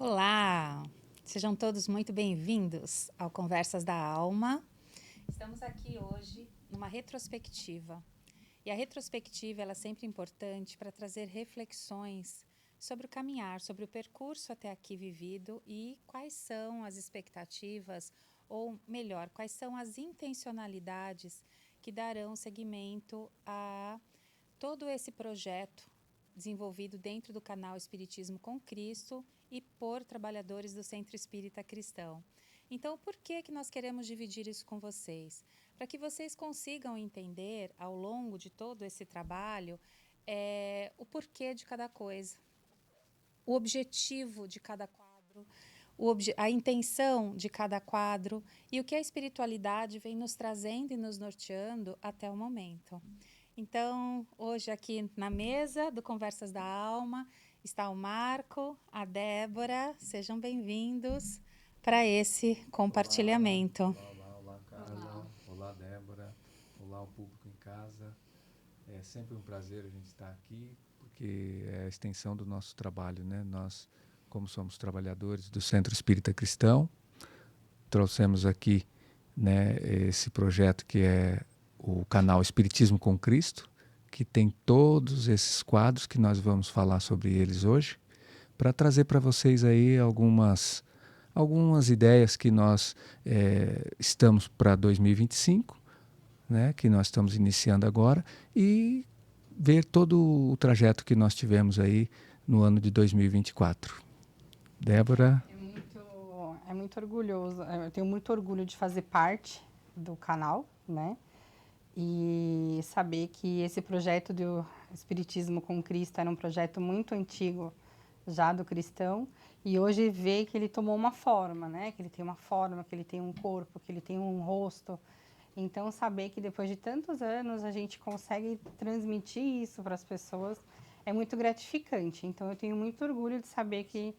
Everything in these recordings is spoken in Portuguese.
Olá, sejam todos muito bem-vindos ao Conversas da Alma. Estamos aqui hoje numa retrospectiva. E a retrospectiva ela é sempre importante para trazer reflexões sobre o caminhar, sobre o percurso até aqui vivido e quais são as expectativas, ou melhor, quais são as intencionalidades que darão seguimento a todo esse projeto desenvolvido dentro do canal Espiritismo com Cristo e por trabalhadores do Centro Espírita Cristão. Então, por que nós queremos dividir isso com vocês? Para que vocês consigam entender, ao longo de todo esse trabalho, o porquê de cada coisa, o objetivo de cada quadro, a intenção de cada quadro e o que a espiritualidade vem nos trazendo e nos norteando até o momento. Então, hoje aqui na mesa do Conversas da Alma está o Marco, a Débora, sejam bem-vindos para esse compartilhamento. Olá, Carla. Olá, Débora. Olá, ao público em casa. É sempre um prazer a gente estar aqui, porque é a extensão do nosso trabalho, né? Nós, como somos trabalhadores do Centro Espírita Cristão, trouxemos aqui, né, esse projeto que é o canal Espiritismo com Cristo, que tem todos esses quadros que nós vamos falar sobre eles hoje, para trazer para vocês aí algumas ideias que nós estamos para 2025, né, que nós estamos iniciando agora, e ver todo o trajeto que nós tivemos aí no ano de 2024. Débora? É muito orgulhoso, eu tenho muito orgulho de fazer parte do canal, né? E saber que esse projeto do Espiritismo com Cristo era um projeto muito antigo já do cristão, e hoje ver que ele tomou uma forma, né? Que ele tem uma forma, que ele tem um corpo, que ele tem um rosto. Então, saber que depois de tantos anos a gente consegue transmitir isso para as pessoas é muito gratificante. Então, eu tenho muito orgulho de saber que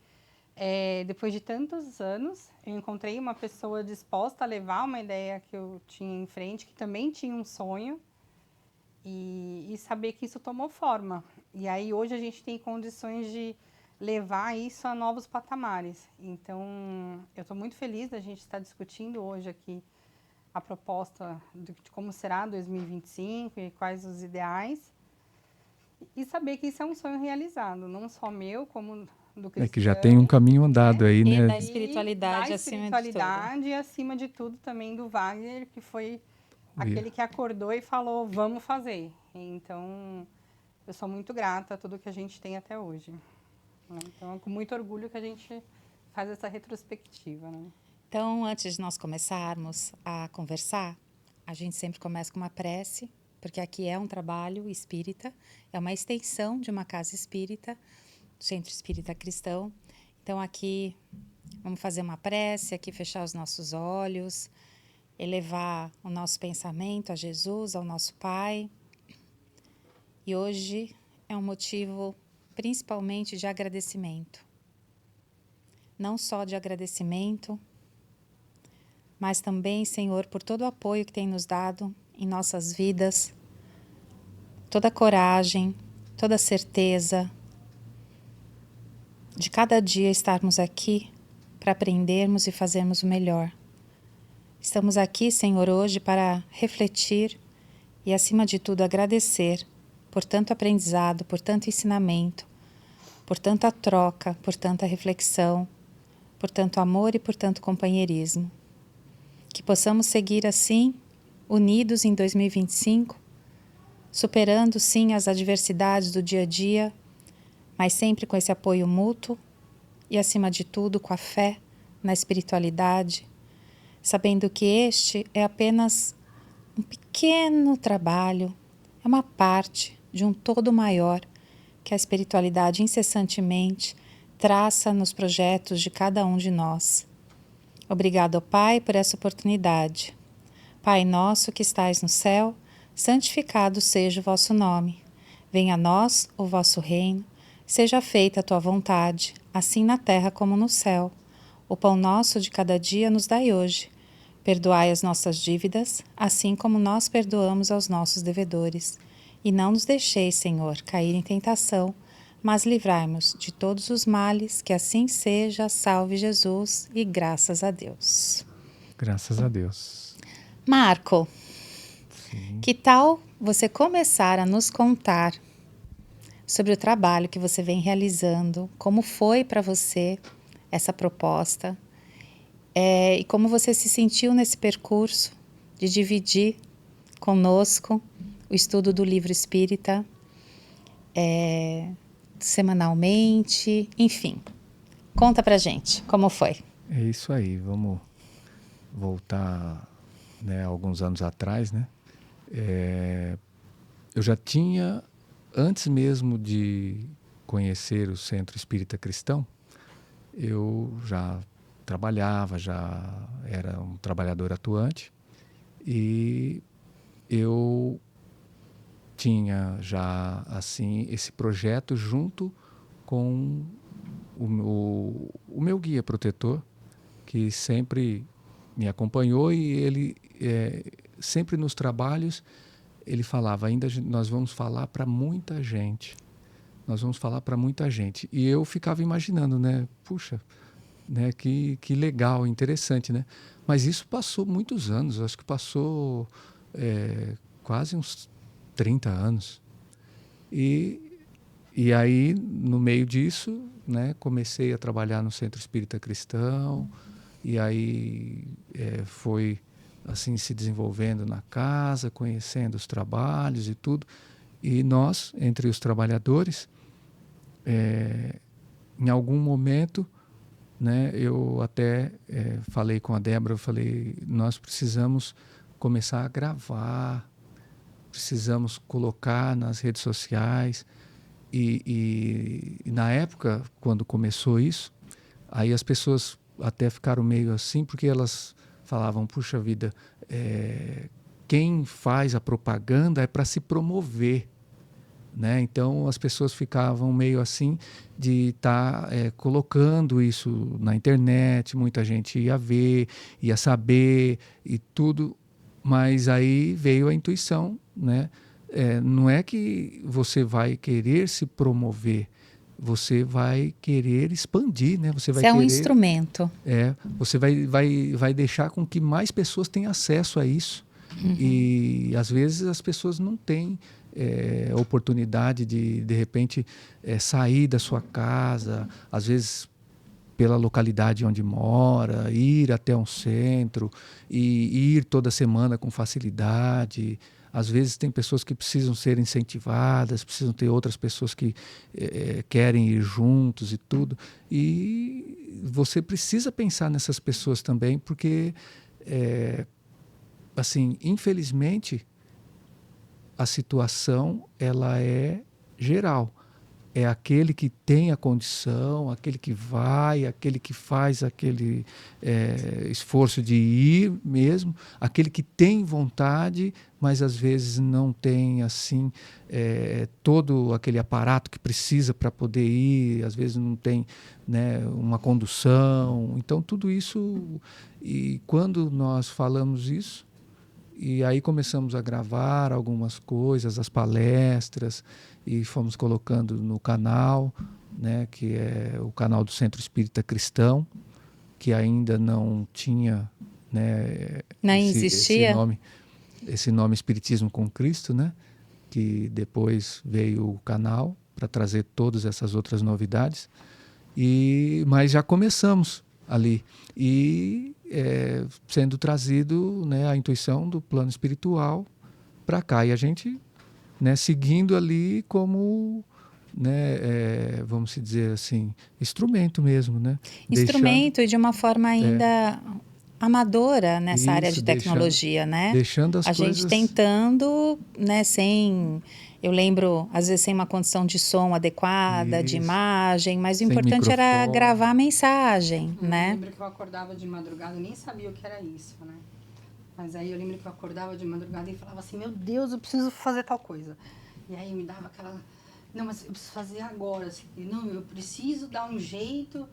depois de tantos anos, eu encontrei uma pessoa disposta a levar uma ideia que eu tinha em frente, que também tinha um sonho, e saber que isso tomou forma. E aí, hoje, a gente tem condições de levar isso a novos patamares. Então, eu estou muito feliz da gente estar discutindo hoje aqui a proposta de como será 2025 e quais os ideais. E saber que isso é um sonho realizado, não só meu, como do cristão. Que já tem um caminho andado aí, né? E da espiritualidade, E acima de tudo também do Wagner, que foi aquele que acordou e falou, vamos fazer. Então, eu sou muito grata a tudo que a gente tem até hoje. Então, é com muito orgulho que a gente faz essa retrospectiva, né? Então, antes de nós começarmos a conversar, a gente sempre começa com uma prece, porque aqui é um trabalho espírita, é uma extensão de uma casa espírita, do Centro Espírita Cristão. Então, aqui, vamos fazer uma prece, aqui fechar os nossos olhos, elevar o nosso pensamento a Jesus, ao nosso Pai. E hoje é um motivo principalmente de agradecimento. Não só de agradecimento, mas também, Senhor, por todo o apoio que tem nos dado em nossas vidas, toda a coragem, toda a certeza de cada dia estarmos aqui para aprendermos e fazermos o melhor. Estamos aqui, Senhor, hoje para refletir e, acima de tudo, agradecer por tanto aprendizado, por tanto ensinamento, por tanta troca, por tanta reflexão, por tanto amor e por tanto companheirismo. Que possamos seguir assim, unidos em 2025, superando sim as adversidades do dia a dia, mas sempre com esse apoio mútuo e, acima de tudo, com a fé na espiritualidade, sabendo que este é apenas um pequeno trabalho, é uma parte de um todo maior que a espiritualidade incessantemente traça nos projetos de cada um de nós. Obrigado, Pai, por essa oportunidade. Pai nosso que estais no céu, santificado seja o vosso nome. Venha a nós o vosso reino, seja feita a tua vontade, assim na terra como no céu. O pão nosso de cada dia nos dai hoje. Perdoai as nossas dívidas, assim como nós perdoamos aos nossos devedores. E não nos deixeis, Senhor, cair em tentação, mas livrai-nos de todos os males, que assim seja, salve Jesus, e graças a Deus. Graças a Deus. Marco, Sim. que tal você começar a nos contar sobre o trabalho que você vem realizando, como foi para você essa proposta, e como você se sentiu nesse percurso de dividir conosco o estudo do livro espírita, semanalmente, enfim. Conta pra gente como foi. É isso aí, vamos voltar, né, alguns anos atrás, né? Eu já tinha, antes mesmo de conhecer o Centro Espírita Cristão, eu já trabalhava, já era um trabalhador atuante e eu tinha já assim esse projeto junto com o meu guia protetor, que sempre me acompanhou, e ele sempre nos trabalhos ele falava, ainda nós vamos falar para muita gente, nós vamos falar para muita gente. E eu ficava imaginando, né, puxa, né, que legal, interessante, né? Mas isso passou muitos anos, acho que passou quase uns 30 anos. E aí, no meio disso, né, comecei a trabalhar no Centro Espírita Cristão, e aí foi assim se desenvolvendo na casa, conhecendo os trabalhos e tudo. E nós, entre os trabalhadores, em algum momento, né, eu até falei com a Débora, eu falei, nós precisamos começar a gravar, precisamos colocar nas redes sociais. E na época, quando começou isso, aí as pessoas até ficaram meio assim, porque elas falavam, puxa vida, quem faz a propaganda é para se promover, né? Então as pessoas ficavam meio assim de estar colocando isso na internet, muita gente ia ver, ia saber e tudo, mas aí veio a intuição, né? Não é que você vai querer se promover, você vai querer expandir, né? Você vai Isso é um querer, instrumento. você vai deixar com que mais pessoas tenham acesso a isso. Uhum. E às vezes as pessoas não têm oportunidade de repente, sair da sua casa, às vezes pela localidade onde mora, ir até um centro e ir toda semana com facilidade. Às vezes tem pessoas que precisam ser incentivadas, precisam ter outras pessoas que querem ir juntos e tudo. E você precisa pensar nessas pessoas também, porque, assim, infelizmente, a situação ela é geral. É aquele que tem a condição, aquele que vai, aquele que faz aquele esforço de ir mesmo, aquele que tem vontade, mas às vezes não tem assim todo aquele aparato que precisa para poder ir, às vezes não tem, né, uma condução. Então tudo isso, e quando nós falamos isso, e aí começamos a gravar algumas coisas, as palestras, e fomos colocando no canal, né, que é o canal do Centro Espírita Cristão, que ainda não tinha, né, Nem existia. Esse nome Espiritismo com Cristo, né, que depois veio o canal para trazer todas essas outras novidades. Mas já começamos ali. E sendo trazido, né, a intuição do plano espiritual para cá. E a gente, né, seguindo ali como, né, vamos dizer assim, instrumento mesmo, né? Instrumento e de uma forma ainda amadora nessa área de tecnologia, né? Deixando as coisas... gente tentando, né, sem... Eu lembro, às vezes, sem uma condição de som adequada, de imagem, mas o importante era gravar a mensagem, né? Eu lembro que eu acordava de madrugada, eu nem sabia o que era isso, né? Mas aí eu lembro que eu acordava de madrugada e falava assim, meu Deus, eu preciso fazer tal coisa. E aí me dava aquela... Não, mas eu preciso fazer agora. Assim. Não, eu preciso dar um jeito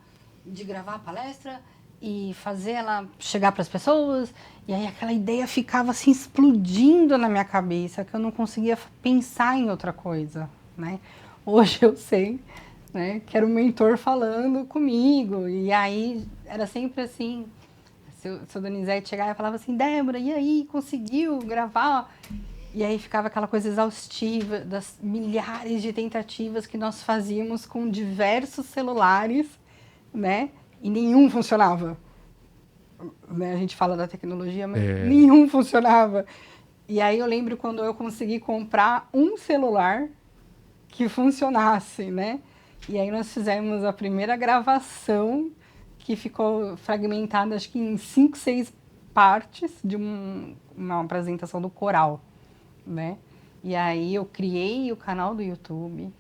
de gravar a palestra e fazer ela chegar para as pessoas. E aí aquela ideia ficava assim explodindo na minha cabeça, que eu não conseguia pensar em outra coisa, né? Hoje eu sei, né, que era o mentor falando comigo. E aí era sempre assim, se o Donizete chegava e falava assim, Débora, e aí, conseguiu gravar? E aí ficava aquela coisa exaustiva das milhares de tentativas que nós fazíamos com diversos celulares, né? E nenhum funcionava. Né? A gente fala da tecnologia, mas nenhum funcionava. E aí eu lembro quando eu consegui comprar um celular que funcionasse, né? E aí nós fizemos a primeira gravação, que ficou fragmentada, acho que em 5, 6 partes de uma apresentação do coral, né? E aí eu criei o canal do YouTube,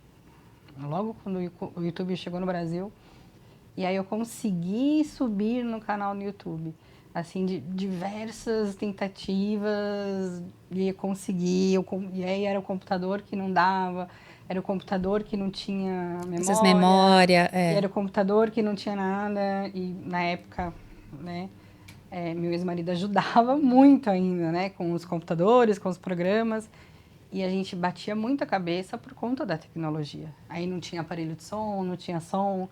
logo quando o YouTube chegou no Brasil, e aí eu consegui subir no canal do YouTube, assim, de diversas tentativas, e eu consegui, e aí era o computador que não dava, era o computador que não tinha Essas memória, memória, e era o computador que não tinha nada, e na época, né, meu ex-marido ajudava muito ainda, né, com os computadores, com os programas, e a gente batia muito a cabeça por conta da tecnologia. Aí não tinha aparelho de som, não tinha som,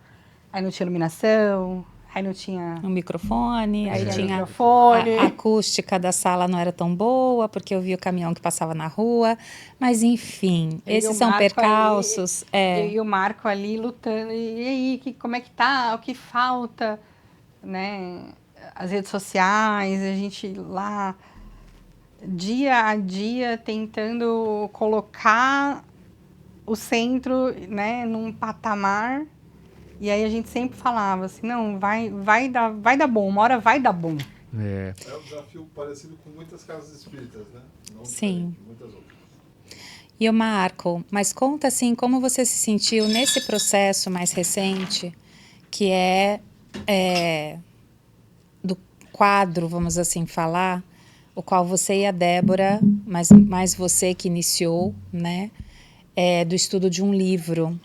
aí não tinha iluminação, aí não tinha um microfone, aí tinha microfone. a acústica da sala não era tão boa, porque eu via o caminhão que passava na rua. Mas, enfim, esses são percalços. Eu e o Marco ali lutando. E aí, como é que tá? O que falta? Né? As redes sociais, a gente lá dia a dia tentando colocar o centro, né, num patamar. E aí a gente sempre falava assim, não, vai dar bom, uma hora vai dar bom. É um desafio parecido com muitas casas espíritas, né? Não Sim. muitas outras. E o Marco, mas conta assim, como você se sentiu nesse processo mais recente, que é do quadro, vamos assim falar, o qual você e a Débora, mas mais você que iniciou, né, do estudo de um livro.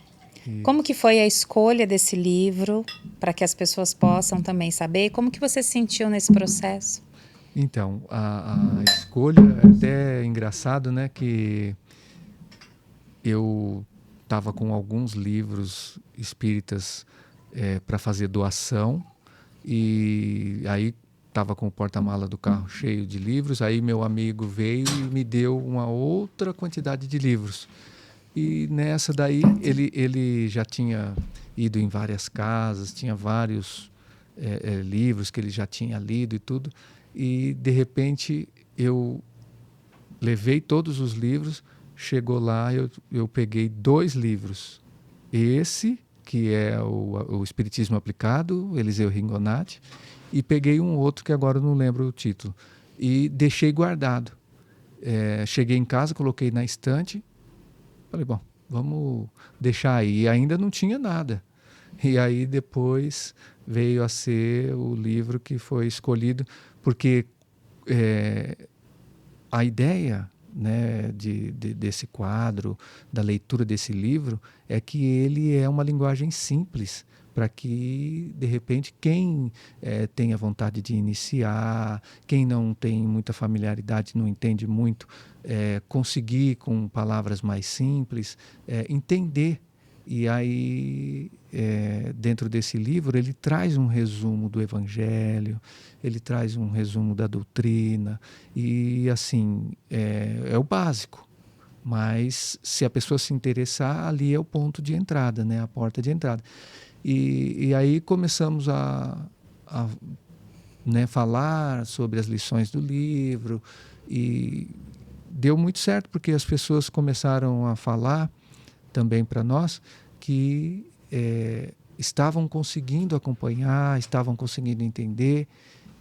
Isso. Como que foi a escolha desse livro, para que as pessoas possam também saber? Como que você se sentiu nesse processo? Então, a escolha é até engraçado, né, que eu estava com alguns livros espíritas para fazer doação, e aí estava com o porta-mala do carro cheio de livros, aí meu amigo veio e me deu uma outra quantidade de livros. E nessa daí ele já tinha ido em várias casas, tinha vários livros que ele já tinha lido e tudo, e de repente eu levei todos os livros, chegou lá, eu peguei 2 livros. Esse, que é o Espiritismo Aplicado, Eliseu Ringonati, e peguei um outro que agora eu não lembro o título. E deixei guardado. Cheguei em casa, coloquei na estante, falei, bom, vamos deixar aí. E ainda não tinha nada. E aí depois veio a ser o livro que foi escolhido, porque a ideia, né, desse quadro, da leitura desse livro, é que ele é uma linguagem simples, para que, de repente, quem tenha vontade de iniciar, quem não tem muita familiaridade, não entende muito, conseguir, com palavras mais simples, entender. E aí, dentro desse livro, ele traz um resumo do Evangelho, ele traz um resumo da doutrina, e assim, é o básico. Mas se a pessoa se interessar, ali é o ponto de entrada, né? A porta de entrada. E aí começamos a né, falar sobre as lições do livro, e deu muito certo, porque as pessoas começaram a falar também para nós que estavam conseguindo acompanhar, estavam conseguindo entender,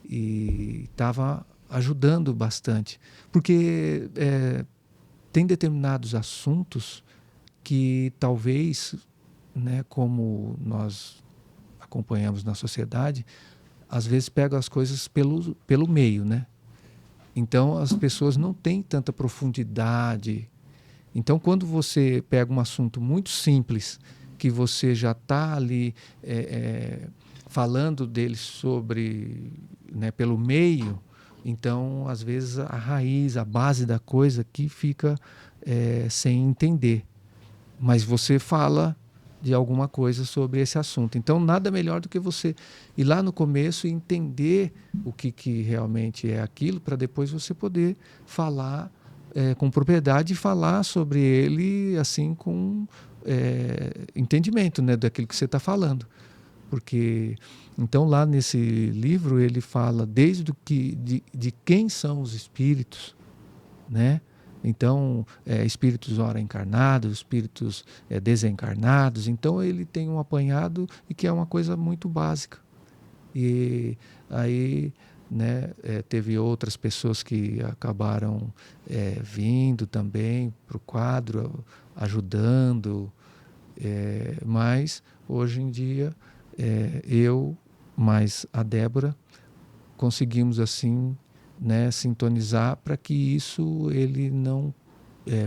e estava ajudando bastante. Porque tem determinados assuntos que talvez, né, como nós acompanhamos na sociedade, às vezes pegam as coisas pelo meio, né? Então as pessoas não têm tanta profundidade. Então, quando você pega um assunto muito simples, que você já está ali falando dele sobre, né, pelo meio, então, às vezes, a raiz, a base da coisa que fica sem entender, mas você fala de alguma coisa sobre esse assunto. Então, nada melhor do que você ir lá no começo e entender o que realmente é aquilo, para depois você poder falar com propriedade e falar sobre ele assim com entendimento, né, daquilo que você está falando. Porque, então, lá nesse livro, ele fala desde de quem são os espíritos, né? Então, espíritos ora encarnados, espíritos desencarnados. Então, ele tem um apanhado e que é uma coisa muito básica. E aí, né, teve outras pessoas que acabaram vindo também para o quadro, ajudando. Mas, hoje em dia, eu mais a Débora conseguimos assim, né, sintonizar para que isso ele não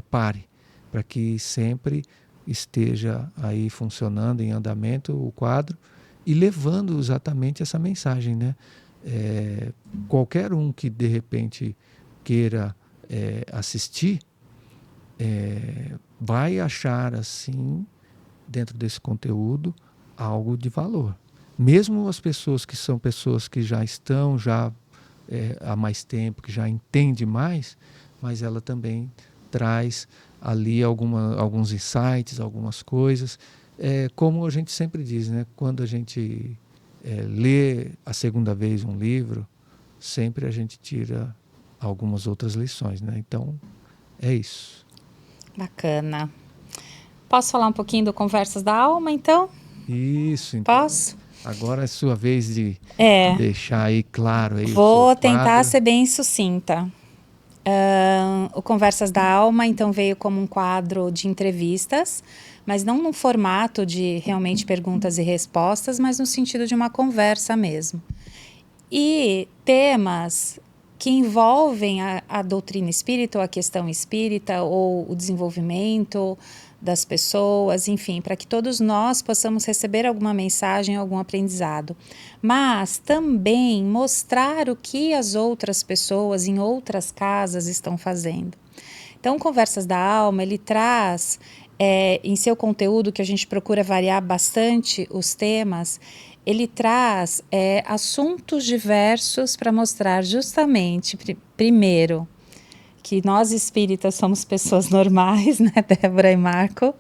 pare, para que sempre esteja aí funcionando, em andamento o quadro e levando exatamente essa mensagem, né? Qualquer um que de repente queira assistir vai achar assim, dentro desse conteúdo, algo de valor. Mesmo as pessoas que são pessoas que já estão há mais tempo, que já entende mais, mas ela também traz ali alguns insights, algumas coisas. Como a gente sempre diz, né? Quando a gente lê a segunda vez um livro, sempre a gente tira algumas outras lições, né? Então, é isso. Bacana. Posso falar um pouquinho do Conversas da Alma, então? Isso, então. Posso? Agora é sua vez de deixar aí claro aí Vou o seu tentar quadro. ser bem sucinta. O Conversas da Alma, então, veio como um quadro de entrevistas, mas não no formato de realmente perguntas e respostas, mas no sentido de uma conversa mesmo. E temas que envolvem a doutrina espírita, ou a questão espírita, ou o desenvolvimento das pessoas, enfim, para que todos nós possamos receber alguma mensagem, algum aprendizado. Mas também mostrar o que as outras pessoas em outras casas estão fazendo. Então, Conversas da Alma, ele traz em seu conteúdo, que a gente procura variar bastante os temas, ele traz assuntos diversos para mostrar justamente, primeiro, que nós espíritas somos pessoas normais, né, Débora e Marco?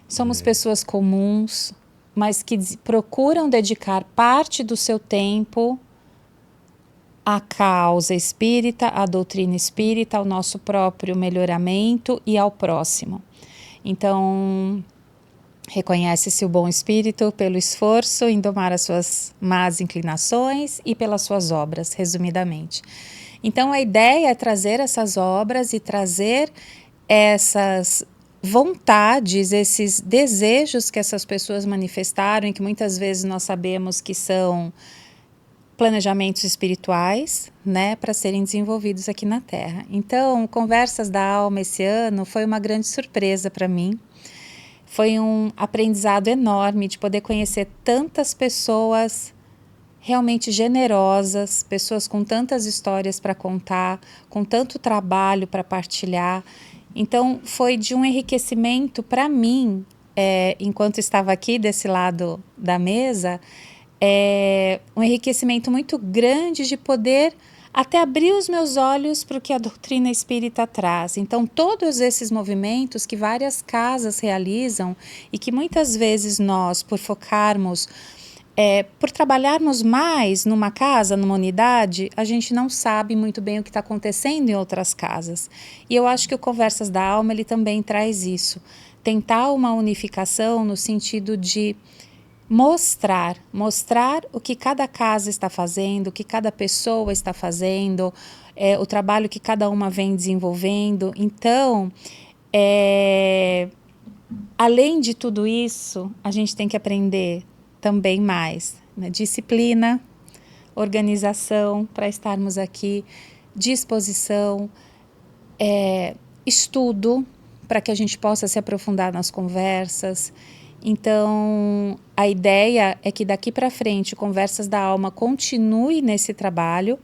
Somos pessoas comuns, mas que procuram dedicar parte do seu tempo à causa espírita, à doutrina espírita, ao nosso próprio melhoramento e ao próximo. Então, reconhece-se o bom espírito pelo esforço em domar as suas más inclinações e pelas suas obras, resumidamente. Então, a ideia é trazer essas obras e trazer essas vontades, esses desejos que essas pessoas manifestaram e que muitas vezes nós sabemos que são planejamentos espirituais, né, para serem desenvolvidos aqui na Terra. Então, Conversas da Alma esse ano foi uma grande surpresa para mim. Foi um aprendizado enorme de poder conhecer tantas pessoas realmente generosas, pessoas com tantas histórias para contar, com tanto trabalho para partilhar. Então, foi de um enriquecimento para mim, enquanto estava aqui desse lado da mesa, um enriquecimento muito grande de poder até abrir os meus olhos para o que a doutrina espírita traz. Então, todos esses movimentos que várias casas realizam e que muitas vezes nós, por focarmos, por trabalharmos mais numa casa, numa unidade, a gente não sabe muito bem o que está acontecendo em outras casas. E eu acho que o Conversas da Alma ele também traz isso. Tentar uma unificação no sentido de mostrar o que cada casa está fazendo, o que cada pessoa está fazendo, o trabalho que cada uma vem desenvolvendo. Então, além de tudo isso, a gente tem que aprender também mais, né? Disciplina, organização para estarmos aqui, disposição, estudo para que a gente possa se aprofundar nas conversas. Então, a ideia é que daqui para frente o Conversas da Alma continue nesse trabalho,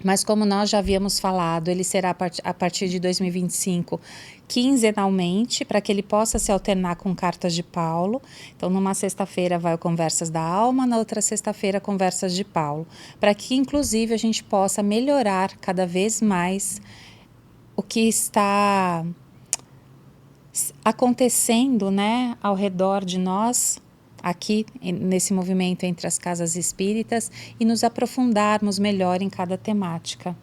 Mas como nós já havíamos falado, ele será a partir de 2025 quinzenalmente, para que ele possa se alternar com Cartas de Paulo. Então, numa sexta-feira vai o Conversas da Alma, na outra sexta-feira Conversas de Paulo, para que inclusive a gente possa melhorar cada vez mais o que está acontecendo, né, ao redor de nós, aqui nesse movimento entre as casas espíritas, e nos aprofundarmos melhor em cada temática.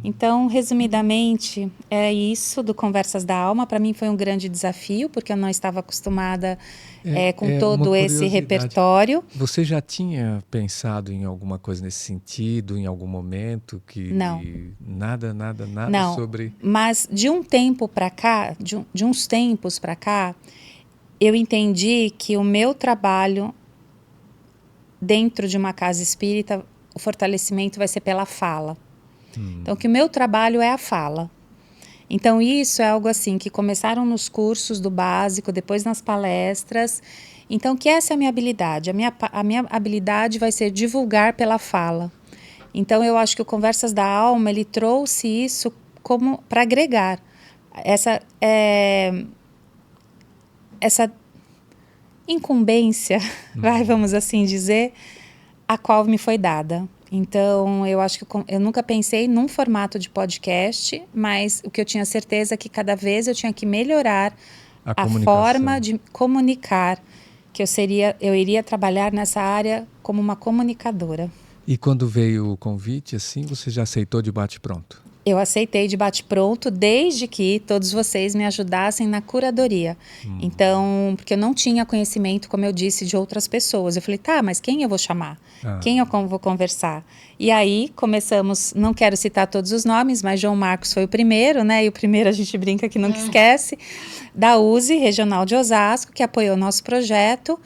Então, resumidamente, é isso do Conversas da Alma. Para mim foi um grande desafio, porque eu não estava acostumada com todo esse repertório. Você já tinha pensado em alguma coisa nesse sentido, em algum momento? Não. Nada não, sobre... Mas de um tempo para cá, de uns tempos para cá, eu entendi que o meu trabalho dentro de uma casa espírita, o fortalecimento vai ser pela fala. Então, que o meu trabalho é a fala. Então, isso é algo assim, que começaram nos cursos do básico, depois nas palestras. Então, que essa é a minha habilidade. A minha habilidade vai ser divulgar pela fala. Então, eu acho que o Conversas da Alma, ele trouxe isso como para agregar. Essa incumbência, vamos assim dizer, a qual me foi dada. Então, eu acho que eu nunca pensei num formato de podcast, mas o que eu tinha certeza é que cada vez eu tinha que melhorar a forma de comunicar, que eu iria trabalhar nessa área como uma comunicadora. E quando veio o convite, assim, você já aceitou de bate-pronto? Eu aceitei de bate-pronto, desde que todos vocês me ajudassem na curadoria. Então, porque eu não tinha conhecimento, como eu disse, de outras pessoas. Eu falei, tá, mas quem eu vou chamar? Quem eu vou conversar? E aí começamos, não quero citar todos os nomes, mas João Marcos foi o primeiro, né? E o primeiro a gente brinca que nunca esquece, da USE, Regional de Osasco, que apoiou o nosso projeto.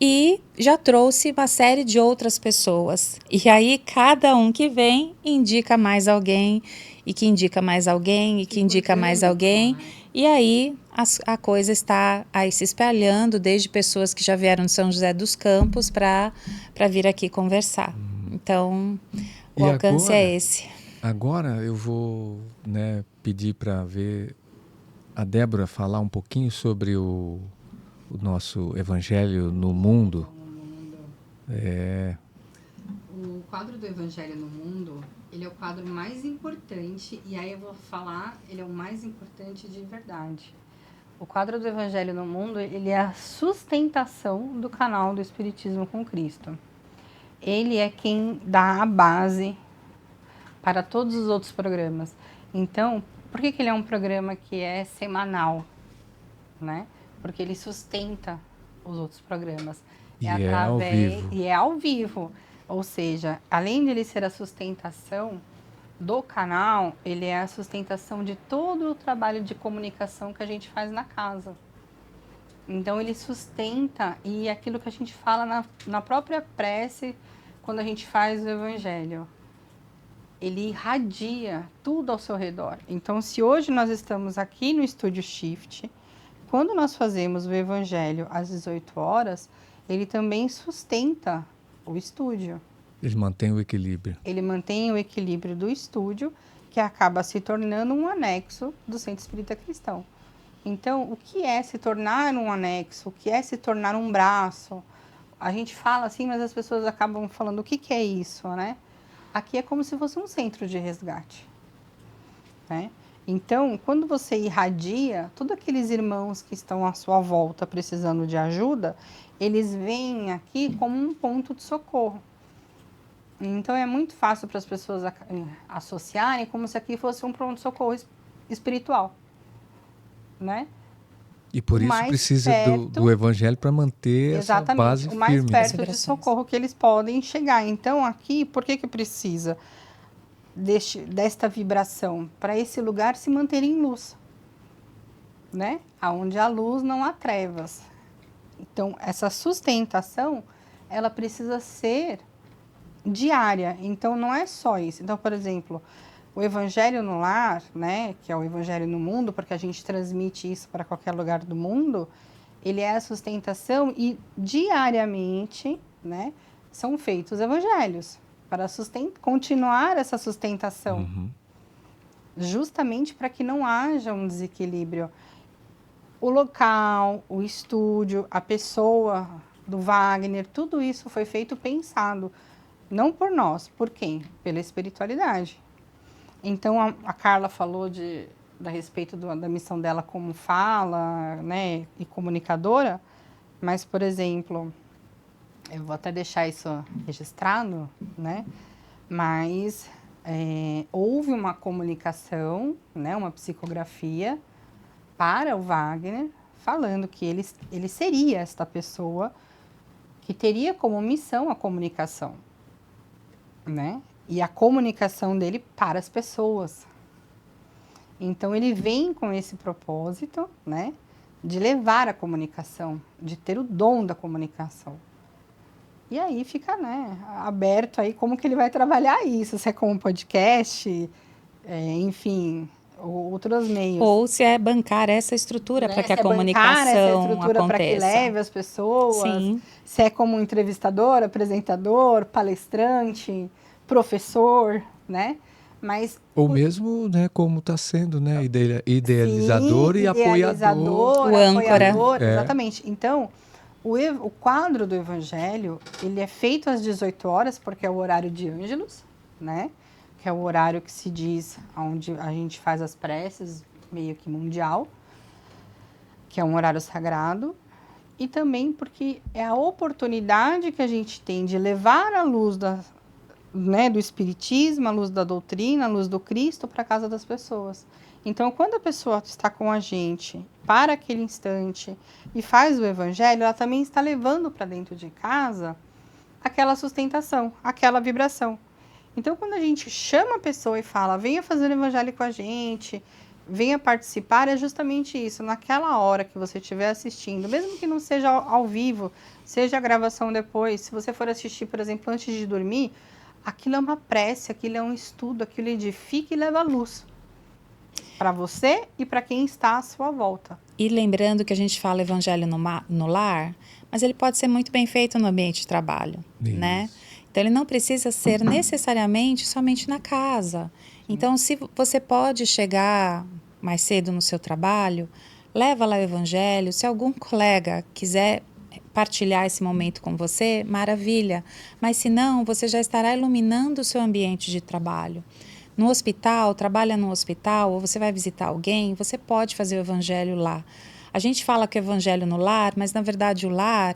E já trouxe uma série de outras pessoas. E aí, cada um que vem indica mais alguém, e que indica mais alguém, e que indica mais alguém. E aí, a coisa está aí se espalhando, desde pessoas que já vieram de São José dos Campos para vir aqui conversar. Então, o alcance agora, é esse. Agora eu vou, né, pedir para ver a Débora falar um pouquinho sobre o nosso Evangelho no Mundo. O quadro do Evangelho no Mundo, ele é o quadro mais importante, e aí eu vou falar, ele é o mais importante de verdade. O quadro do Evangelho no Mundo, ele é a sustentação do canal do Espiritismo com Cristo. Ele é quem dá a base para todos os outros programas. Então, por que ele é um programa que é semanal, né? Porque ele sustenta os outros programas. E é ao vivo. E é ao vivo. Ou seja, além de ele ser a sustentação do canal, ele é a sustentação de todo o trabalho de comunicação que a gente faz na casa. Então, ele sustenta, e aquilo que a gente fala na própria prece, quando a gente faz o Evangelho, ele irradia tudo ao seu redor. Então, se hoje nós estamos aqui no Estúdio Shift, quando nós fazemos o Evangelho às 18 horas, ele também sustenta o estúdio. Ele mantém o equilíbrio. Ele mantém o equilíbrio do estúdio, que acaba se tornando um anexo do Centro Espírita Cristão. Então, o que é se tornar um anexo? O que é se tornar um braço? A gente fala assim, mas as pessoas acabam falando, o que é isso, né? Aqui é como se fosse um centro de resgate, né? Então, quando você irradia, todos aqueles irmãos que estão à sua volta precisando de ajuda, eles vêm aqui como um ponto de socorro. Então, é muito fácil para as pessoas associarem como se aqui fosse um pronto de socorro espiritual, né? E por isso precisa do Evangelho para manter essa base firme. Exatamente, o mais perto de socorro que eles podem chegar. Então, aqui, por que precisa desta vibração? Para esse lugar se manter em luz, né? Onde há luz não há trevas. Então, essa sustentação, ela precisa ser diária. Então, não é só isso. Então, por exemplo, o Evangelho no Lar, né, que é o Evangelho no Mundo, porque a gente transmite isso para qualquer lugar do mundo, ele é a sustentação e diariamente, né, são feitos evangelhos. para continuar essa sustentação. Uhum. Justamente para que não haja um desequilíbrio. O local, o estúdio, a pessoa do Wagner, tudo isso foi feito pensado, não por nós, por quem? Pela espiritualidade. Então, a Carla falou a respeito da missão dela como fala, né, e comunicadora, mas, por exemplo, eu vou até deixar isso registrado, né, mas houve uma comunicação, né, uma psicografia para o Wagner, falando que ele seria esta pessoa que teria como missão a comunicação, né? E a comunicação dele para as pessoas. Então, ele vem com esse propósito, né? De levar a comunicação, de ter o dom da comunicação. E aí fica, né, aberto aí como que ele vai trabalhar isso, se é com um podcast, enfim, outros meios. Ou se é bancar essa estrutura para que a bancar comunicação essa estrutura para que aconteça. leve as pessoas. Sim. Se é como entrevistador, apresentador, palestrante, professor, né? Mas Ou mesmo, né, como está sendo, né, idealizador e apoiador. O âncora. Apoiador, exatamente. Então, o quadro do Evangelho, ele é feito às 18 horas, porque é o horário de Ângelus, né? Que é o horário que se diz onde a gente faz as preces, meio que mundial, que é um horário sagrado. E também porque é a oportunidade que a gente tem de levar a luz do Espiritismo, a luz da doutrina, a luz do Cristo para a casa das pessoas. Então, quando a pessoa está com a gente para aquele instante e faz o Evangelho, ela também está levando para dentro de casa aquela sustentação, aquela vibração. Então, quando a gente chama a pessoa e fala, venha fazer o Evangelho com a gente, venha participar, é justamente isso. Naquela hora que você estiver assistindo, mesmo que não seja ao vivo, seja a gravação depois, se você for assistir, por exemplo, antes de dormir, aquilo é uma prece, aquilo é um estudo, aquilo edifica e leva luz para você e para quem está à sua volta. E lembrando que a gente fala evangelho no lar, mas ele pode ser muito bem feito no ambiente de trabalho, né? Então, ele não precisa ser necessariamente somente na casa. Então, se você pode chegar mais cedo no seu trabalho, leva lá o evangelho. Se algum colega quiser partilhar esse momento com você, maravilha. Mas se não, você já estará iluminando o seu ambiente de trabalho. No hospital, trabalha no hospital, ou você vai visitar alguém, você pode fazer o evangelho lá. A gente fala que o evangelho no lar, mas na verdade o lar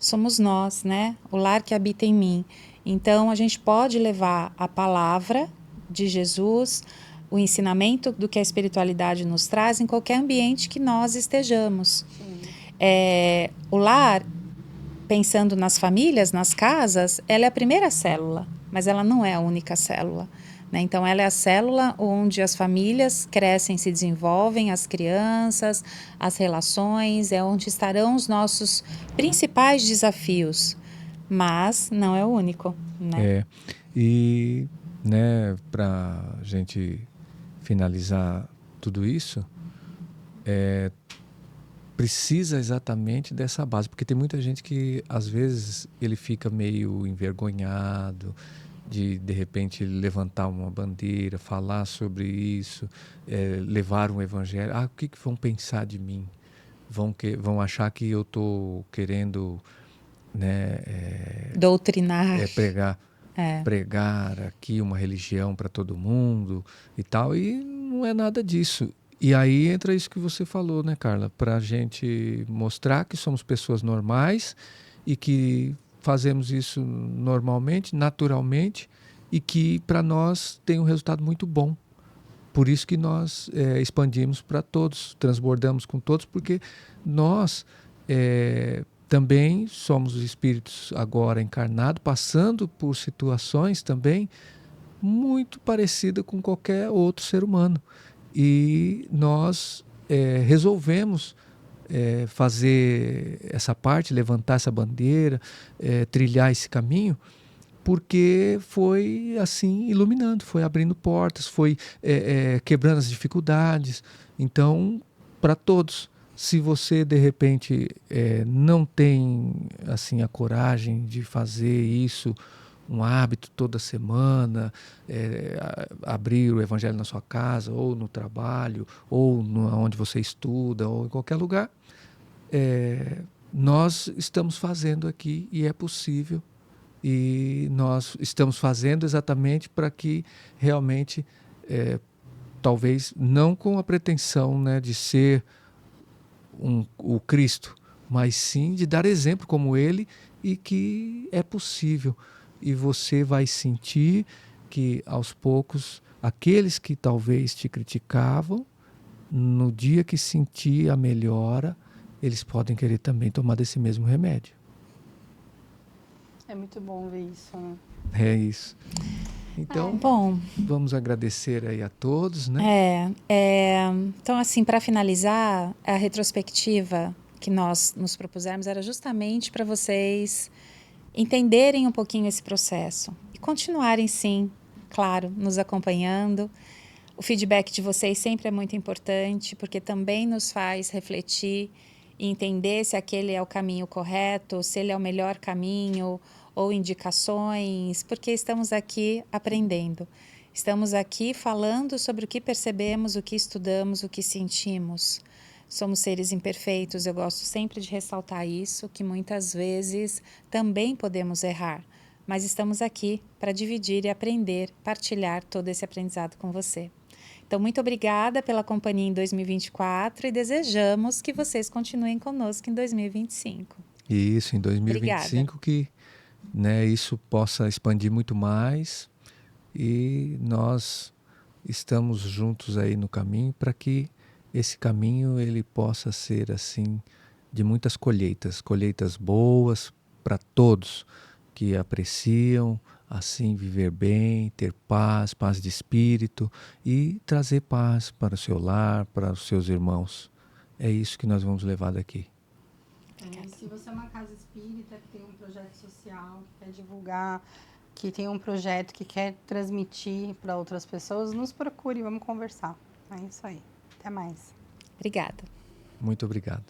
somos nós, né? O lar que habita em mim. Então, a gente pode levar a palavra de Jesus, o ensinamento do que a espiritualidade nos traz em qualquer ambiente que nós estejamos. O lar, pensando nas famílias, nas casas, ela é a primeira célula, mas ela não é a única célula. Né? Então, ela é a célula onde as famílias crescem, se desenvolvem, as crianças, as relações, é onde estarão os nossos principais desafios, mas não é o único. Né? E, né, para a gente finalizar tudo isso, precisa exatamente dessa base, porque tem muita gente que às vezes ele fica meio envergonhado de repente levantar uma bandeira, falar sobre isso, levar um evangelho. O que vão pensar de mim? Vão achar que eu estou querendo, né, doutrinar, pregar aqui uma religião para todo mundo e tal, e não é nada disso. E aí entra isso que você falou, né, Carla? Para a gente mostrar que somos pessoas normais e que fazemos isso normalmente, naturalmente, e que para nós tem um resultado muito bom. Por isso que nós expandimos para todos, transbordamos com todos, porque nós também somos espíritos agora encarnados, passando por situações também muito parecidas com qualquer outro ser humano. E nós resolvemos fazer essa parte, levantar essa bandeira, trilhar esse caminho, porque foi assim iluminando, foi abrindo portas, foi quebrando as dificuldades. Então, para todos, se você de repente não tem assim a coragem de fazer isso, um hábito toda semana, abrir o Evangelho na sua casa, ou no trabalho, ou onde você estuda, ou em qualquer lugar, nós estamos fazendo aqui e é possível. E nós estamos fazendo exatamente para que realmente, talvez não com a pretensão, né, de ser o Cristo, mas sim de dar exemplo como ele e que é possível. E você vai sentir que aos poucos aqueles que talvez te criticavam, no dia que sentir a melhora, eles podem querer também tomar desse mesmo remédio. É muito bom ver isso, né? É isso. Então, Bom, vamos agradecer aí a todos, né? Então, assim, para finalizar, a retrospectiva que nós nos propusemos era justamente para vocês entenderem um pouquinho esse processo e continuarem, sim, claro, nos acompanhando. O feedback de vocês sempre é muito importante, porque também nos faz refletir e entender se aquele é o caminho correto, se ele é o melhor caminho, ou indicações, porque estamos aqui aprendendo. Estamos aqui falando sobre o que percebemos, o que estudamos, o que sentimos. Somos seres imperfeitos, eu gosto sempre de ressaltar isso, que muitas vezes também podemos errar, mas estamos aqui para dividir e aprender, partilhar todo esse aprendizado com você. Então, muito obrigada pela companhia em 2024 e desejamos que vocês continuem conosco em 2025. E isso, em 2025, Obrigada. que, né, isso possa expandir muito mais e nós estamos juntos aí no caminho para que esse caminho ele possa ser assim de muitas colheitas, colheitas boas para todos que apreciam assim viver bem, ter paz, paz de espírito e trazer paz para o seu lar, para os seus irmãos. É isso que nós vamos levar daqui. E se você é uma casa espírita que tem um projeto social, que quer divulgar, que tem um projeto que quer transmitir para outras pessoas, nos procure, vamos conversar. É isso aí. Até mais. Obrigada. Muito obrigado.